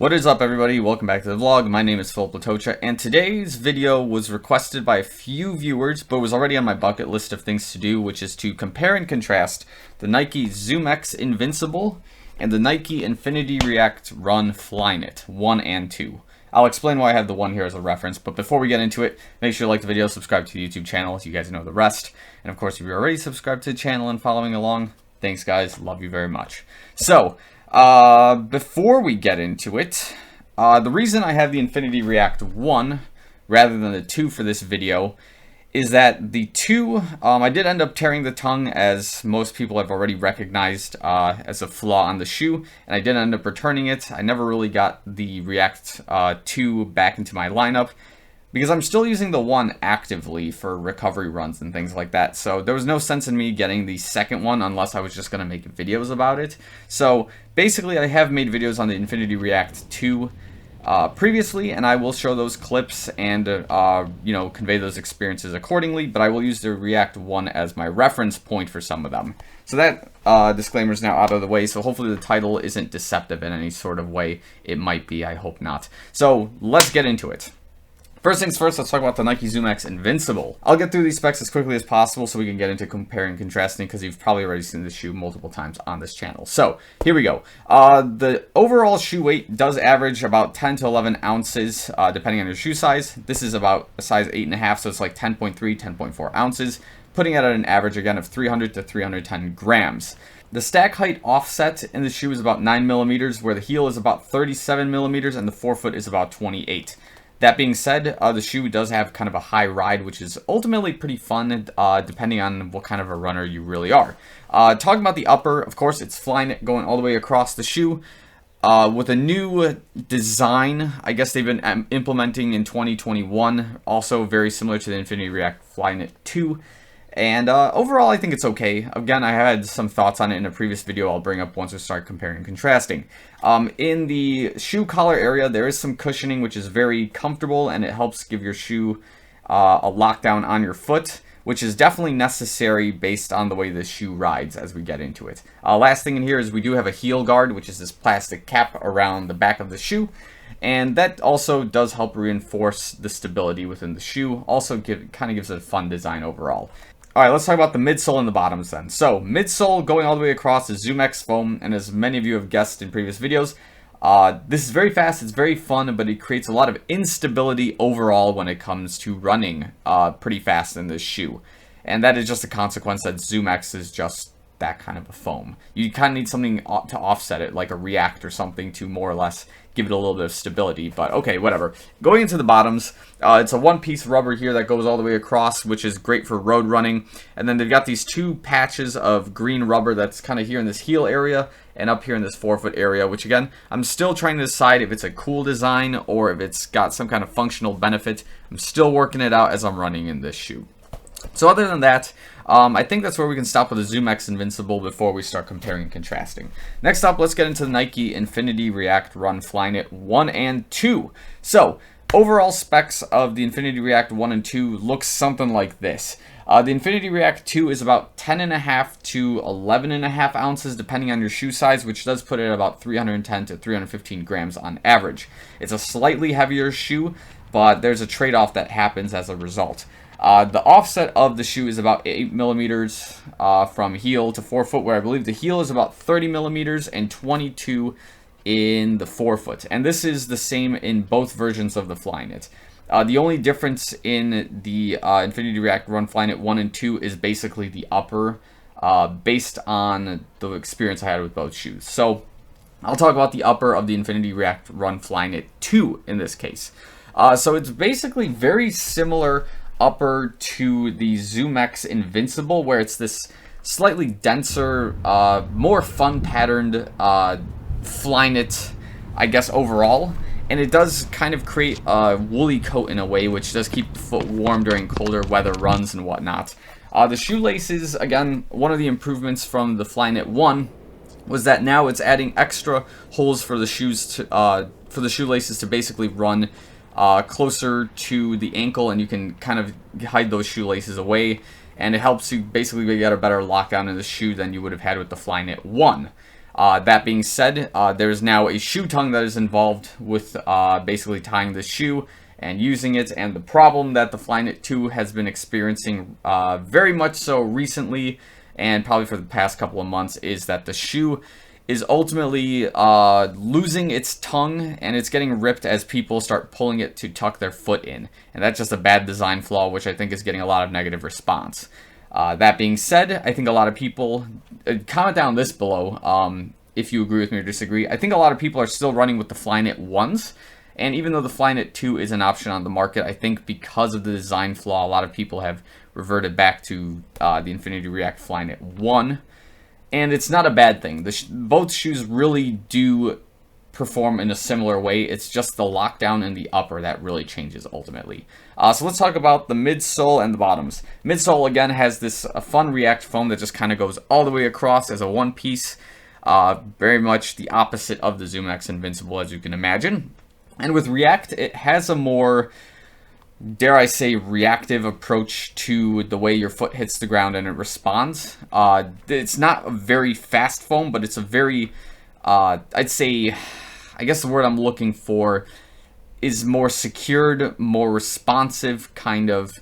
What is up, everybody? Welcome back to the vlog. My name is Filip Latocha, and today's video was requested by a few viewers, but was already on my bucket list of things to do, which is to compare and contrast the Nike ZoomX Invincible and the Nike Infinity React Run Flyknit 1 and 2. I'll explain why I have the 1 here as a reference, but before we get into it, make sure to like the video, subscribe to the YouTube channel, so you guys know the rest. And of course, if you're already subscribed to the channel and following along, thanks guys, love you very much. So, before we get into it, the reason I have the Infinity React 1 rather than the 2 for this video is that the 2, I did end up tearing the tongue, as most people have already recognized as a flaw on the shoe, and I did end up returning it. I never really got the React 2 back into my lineup, because I'm still using the 1 actively for recovery runs and things like that. So there was no sense in me getting the second one unless I was just going to make videos about it. So basically I have made videos on the Infinity React 2 previously, and I will show those clips and convey those experiences accordingly, but I will use the React 1 as my reference point for some of them. So that disclaimer is now out of the way, so hopefully the title isn't deceptive in any sort of way. It might be, I hope not. So let's get into it. First things first, let's talk about the Nike ZoomX Invincible. I'll get through these specs as quickly as possible so we can get into comparing and contrasting, because you've probably already seen this shoe multiple times on this channel. So, here we go. The overall shoe weight does average about 10 to 11 ounces, depending on your shoe size. This is about a size 8.5, so it's like 10.3, 10.4 ounces, putting it at an average, again, of 300 to 310 grams. The stack height offset in the shoe is about 9 millimeters, where the heel is about 37 millimeters, and the forefoot is about 28. That being said, the shoe does have kind of a high ride, which is ultimately pretty fun, depending on what kind of a runner you really are. Talking about the upper, of course, it's Flyknit going all the way across the shoe. With a new design, I guess they've been implementing in 2021, also very similar to the Infinity React Flyknit 2. And overall, I think it's okay. Again, I had some thoughts on it in a previous video I'll bring up once we start comparing and contrasting. In the shoe collar area, there is some cushioning, which is very comfortable, and it helps give your shoe a lockdown on your foot, which is definitely necessary based on the way the shoe rides as we get into it. Last thing in here is we do have a heel guard, which is this plastic cap around the back of the shoe. And that also does help reinforce the stability within the shoe. Also kind of gives it a fun design overall. Alright, let's talk about the midsole and the bottoms then. So, midsole going all the way across is ZoomX foam, and as many of you have guessed in previous videos, this is very fast, it's very fun, but it creates a lot of instability overall when it comes to running pretty fast in this shoe. And that is just a consequence that ZoomX is just that kind of a foam. You kind of need something to offset it, like a React or something, to more or less give it a little bit of stability, but okay, whatever. Going into the bottoms, it's a one-piece rubber here that goes all the way across, which is great for road running, and then they've got these 2 patches of green rubber that's kind of here in this heel area and up here in this forefoot area, which again, I'm still trying to decide if it's a cool design or if it's got some kind of functional benefit. I'm still working it out as I'm running in this shoe. So other than that, I think that's where we can stop with the ZoomX Invincible before we start comparing and contrasting. Next up, let's get into the Nike Infinity React Run Flyknit 1 and 2. So, overall specs of the Infinity React 1 and 2 looks something like this. The Infinity React 2 is about 10.5 to 11.5 ounces depending on your shoe size, which does put it at about 310 to 315 grams on average. It's a slightly heavier shoe, but there's a trade-off that happens as a result. The offset of the shoe is about 8 millimeters from heel to forefoot, where I believe the heel is about 30 millimeters and 22 in the forefoot. And this is the same in both versions of the Flyknit. The only difference in the Infinity React Run Flyknit 1 and 2 is basically the upper, based on the experience I had with both shoes. So I'll talk about the upper of the Infinity React Run Flyknit 2 in this case. So it's basically very similar upper to the ZoomX Invincible, where it's this slightly denser, more fun patterned Flyknit, I guess, overall. And it does kind of create a woolly coat in a way, which does keep the foot warm during colder weather runs and whatnot. The shoelaces, again, one of the improvements from the Flyknit 1 was that now it's adding extra holes for the shoes to, for the shoelaces to basically run closer to the ankle, and you can kind of hide those shoelaces away, and it helps you basically get a better lockdown in the shoe than you would have had with the Flyknit 1. That being said, there's now a shoe tongue that is involved with basically tying the shoe and using it, and the problem that the Flyknit 2 has been experiencing very much so recently, and probably for the past couple of months, is that the shoe is ultimately losing its tongue, and it's getting ripped as people start pulling it to tuck their foot in. And that's just a bad design flaw, which I think is getting a lot of negative response. That being said, I think a lot of people, comment down this below if you agree with me or disagree. I think a lot of people are still running with the Flyknit 1s, and even though the Flyknit 2 is an option on the market, I think because of the design flaw, a lot of people have reverted back to the Infinity React Flyknit 1. And it's not a bad thing. Both shoes really do perform in a similar way. It's just the lockdown in the upper that really changes ultimately. So let's talk about the midsole and the bottoms. Midsole, again, has this fun React foam that just kind of goes all the way across as a one piece. Very much the opposite of the ZoomX Invincible, as you can imagine. And with React, it has a more, dare I say, reactive approach to the way your foot hits the ground and it responds. It's not a very fast foam, but it's a very, I'd say, I guess the word I'm looking for is more secured, more responsive kind of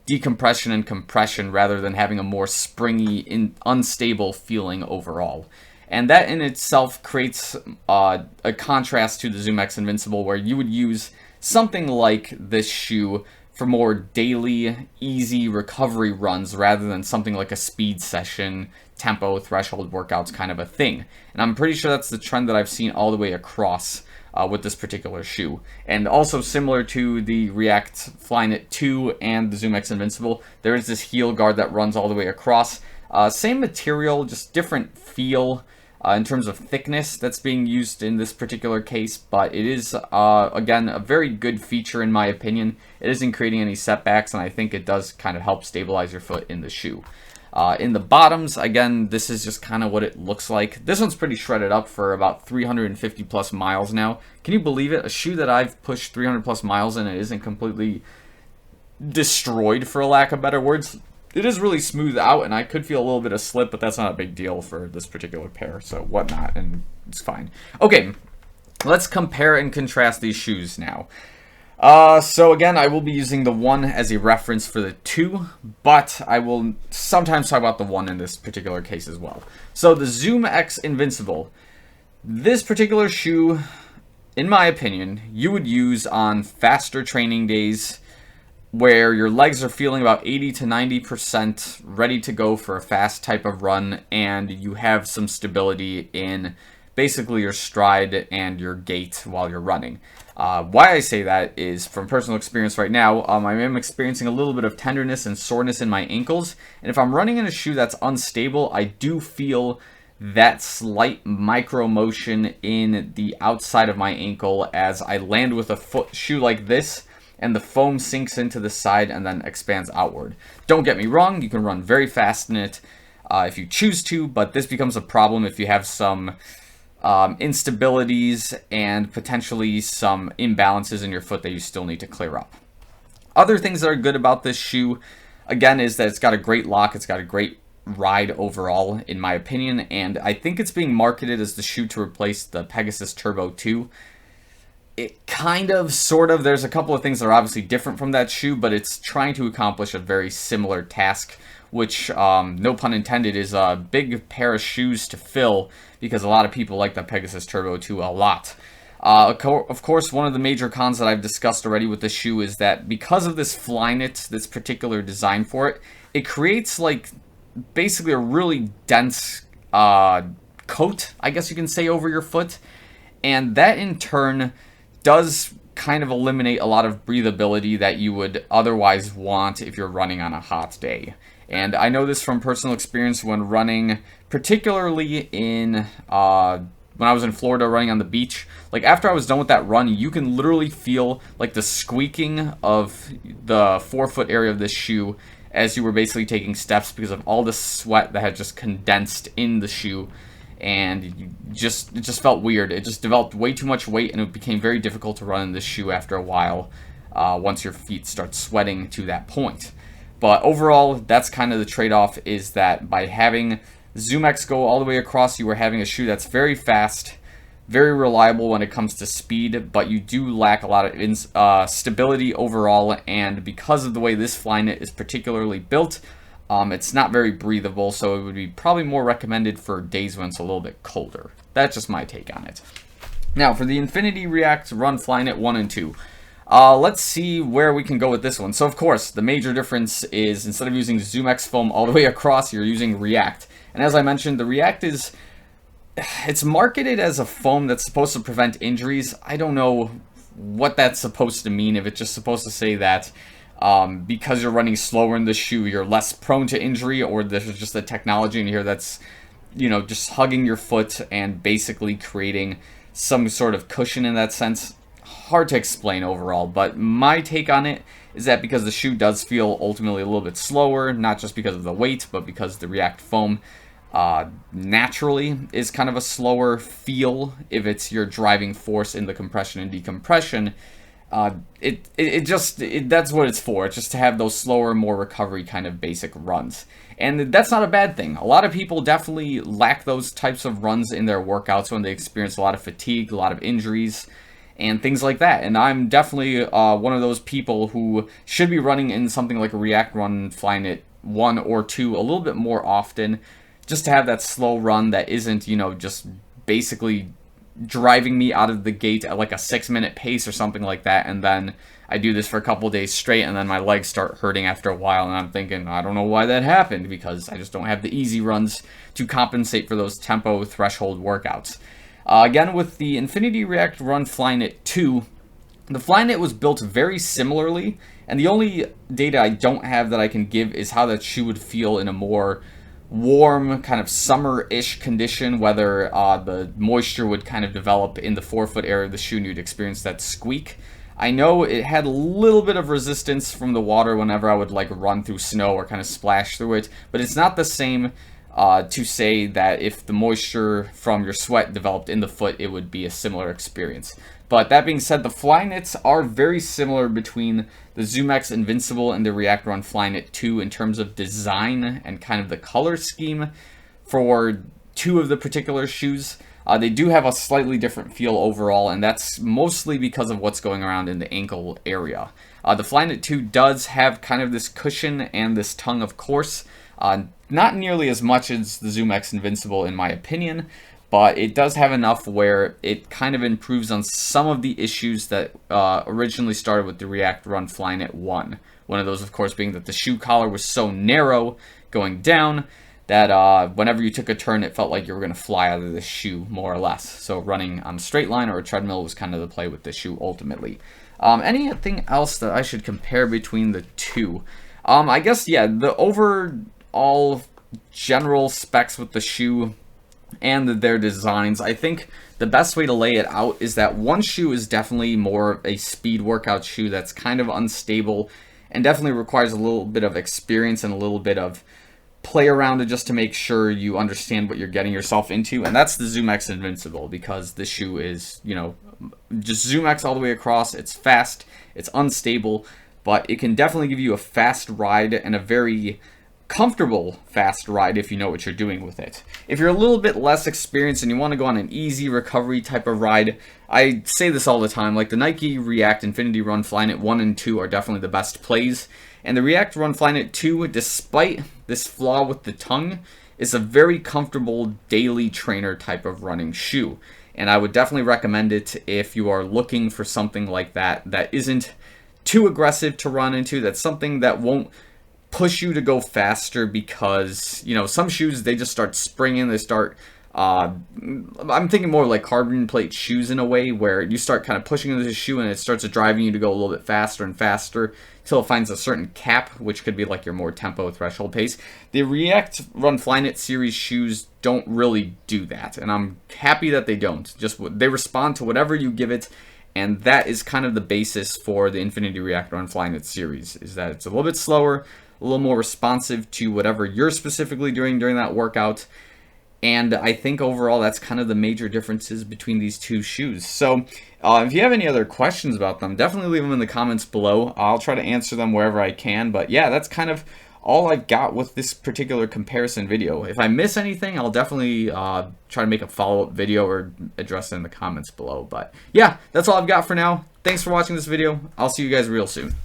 decompression and compression rather than having a more springy, unstable feeling overall. And that in itself creates a contrast to the ZoomX Invincible, where you would use something like this shoe for more daily, easy recovery runs rather than something like a speed session, tempo, threshold workouts kind of a thing. And I'm pretty sure that's the trend that I've seen all the way across with this particular shoe. And also similar to the React Flyknit 2 and the ZoomX Invincible, there is this heel guard that runs all the way across. Same material, just different feel in terms of thickness that's being used in this particular case, but it is, again, a very good feature in my opinion. It isn't creating any setbacks, and I think it does kind of help stabilize your foot in the shoe. In the bottoms, again, this is just kind of what it looks like. This one's pretty shredded up for about 350 plus miles now. Can you believe it? A shoe that I've pushed 300 plus miles in and isn't completely destroyed, for a lack of better words. It is really smooth out, and I could feel a little bit of slip, but that's not a big deal for this particular pair, so whatnot, and it's fine. Okay, let's compare and contrast these shoes now. So again, I will be using the 1 as a reference for the 2, but I will sometimes talk about the 1 in this particular case as well. So the ZoomX Invincible. This particular shoe, in my opinion, you would use on faster training days, where your legs are feeling about 80 to 90% ready to go for a fast type of run, and you have some stability in basically your stride and your gait while you're running. Why I say that is from personal experience right now. I am experiencing a little bit of tenderness and soreness in my ankles, and if I'm running in a shoe that's unstable, I do feel that slight micro motion in the outside of my ankle as I land with a shoe like this, and the foam sinks into the side and then expands outward. Don't get me wrong, you can run very fast in it if you choose to, but this becomes a problem if you have some instabilities and potentially some imbalances in your foot that you still need to clear up. Other things that are good about this shoe, again, is that it's got a great lock, it's got a great ride overall, in my opinion, and I think it's being marketed as the shoe to replace the Pegasus Turbo 2. It kind of, sort of, there's a couple of things that are obviously different from that shoe, but it's trying to accomplish a very similar task, which, no pun intended, is a big pair of shoes to fill, because a lot of people like the Pegasus Turbo 2 a lot. Of course, one of the major cons that I've discussed already with this shoe is that because of this Flyknit, this particular design for it, it creates, like, basically a really dense coat, I guess you can say, over your foot, and that in turn does kind of eliminate a lot of breathability that you would otherwise want if you're running on a hot day. And I know this from personal experience when running, particularly in when I was in Florida running on the beach. Like, after I was done with that run, you can literally feel like the squeaking of the forefoot area of this shoe as you were basically taking steps because of all the sweat that had just condensed in the shoe. And it just felt weird. It just developed way too much weight, and it became very difficult to run in this shoe after a while once your feet start sweating to that point. But overall, that's kind of the trade-off, is that by having ZoomX go all the way across, you are having a shoe that's very fast, very reliable when it comes to speed, but you do lack a lot of stability overall, and because of the way this Flyknit is particularly built, it's not very breathable, so it would be probably more recommended for days when it's a little bit colder. That's just my take on it. Now, for the Infinity React Run Flyknit 1 and 2, let's see where we can go with this one. So, of course, the major difference is instead of using ZoomX foam all the way across, you're using React. And as I mentioned, the React it's marketed as a foam that's supposed to prevent injuries. I don't know what that's supposed to mean, if it's just supposed to say that because you're running slower in the shoe, you're less prone to injury, or there's just a technology in here that's, just hugging your foot and basically creating some sort of cushion in that sense. Hard to explain overall, but my take on it is that because the shoe does feel ultimately a little bit slower, not just because of the weight, but because the React foam naturally is kind of a slower feel if it's your driving force in the compression and decompression. That's what it's for. It's just to have those slower, more recovery kind of basic runs. And that's not a bad thing. A lot of people definitely lack those types of runs in their workouts when they experience a lot of fatigue, a lot of injuries, and things like that. And I'm definitely one of those people who should be running in something like a React Run Flyknit 1 or 2 a little bit more often, just to have that slow run that isn't, just basically driving me out of the gate at like a 6-minute pace or something like that, and then I do this for a couple days straight, and then my legs start hurting after a while, and I'm thinking, I don't know why that happened, because I just don't have the easy runs to compensate for those tempo threshold workouts. Again, with the Infinity React Run Flyknit 2, the Flyknit was built very similarly, and the only data I don't have that I can give is how that shoe would feel in a more warm, kind of summer-ish condition, whether the moisture would kind of develop in the forefoot area of the shoe and you'd experience that squeak. I know it had a little bit of resistance from the water whenever I would like run through snow or kind of splash through it, but it's not the same to say that if the moisture from your sweat developed in the foot, it would be a similar experience. But that being said, the Flyknits are very similar between the ZoomX Invincible and the React Run Flyknit 2 in terms of design and kind of the color scheme for two of the particular shoes. They do have a slightly different feel overall, and that's mostly because of what's going around in the ankle area. The Flyknit 2 does have kind of this cushion and this tongue, of course. Not nearly as much as the ZoomX Invincible, in my opinion, but it does have enough where it kind of improves on some of the issues that originally started with the React Run Flyknit 1. One of those, of course, being that the shoe collar was so narrow going down that whenever you took a turn, it felt like you were going to fly out of the shoe, more or less. So running on a straight line or a treadmill was kind of the play with the shoe ultimately. Anything else that I should compare between the two? I guess, yeah, the overall general specs with the shoe and their designs, I think the best way to lay it out is that one shoe is definitely more a speed workout shoe that's kind of unstable and definitely requires a little bit of experience and a little bit of play around it just to make sure you understand what you're getting yourself into, and that's the ZoomX Invincible, because this shoe is, just ZoomX all the way across. It's fast, it's unstable, but it can definitely give you a fast ride and a very comfortable fast ride if you know what you're doing with it. If you're a little bit less experienced and you want to go on an easy recovery type of ride, I say this all the time, like the Nike React Infinity Run Flyknit 1 and 2 are definitely the best plays, and the React Run Flyknit 2, despite this flaw with the tongue, is a very comfortable daily trainer type of running shoe, and I would definitely recommend it if you are looking for something like that that isn't too aggressive to run into, that's something that won't push you to go faster, because some shoes, they just start springing, they start I'm thinking more like carbon plate shoes in a way, where you start kind of pushing into the shoe and it starts driving you to go a little bit faster and faster until it finds a certain cap, which could be like your more tempo threshold pace. The React Run Flyknit series shoes don't really do that, and I'm happy that they don't. Just they respond to whatever you give it, and that is kind of the basis for the Infinity React Run Flyknit series, is that it's a little bit slower, a little more responsive to whatever you're specifically doing during that workout. And I think overall that's kind of the major differences between these two shoes. So if you have any other questions about them, definitely leave them in the comments below. I'll try to answer them wherever I can. But yeah, that's kind of all I've got with this particular comparison video. If I miss anything, I'll definitely try to make a follow-up video or address it in the comments below. But yeah, that's all I've got for now. Thanks for watching this video. I'll see you guys real soon.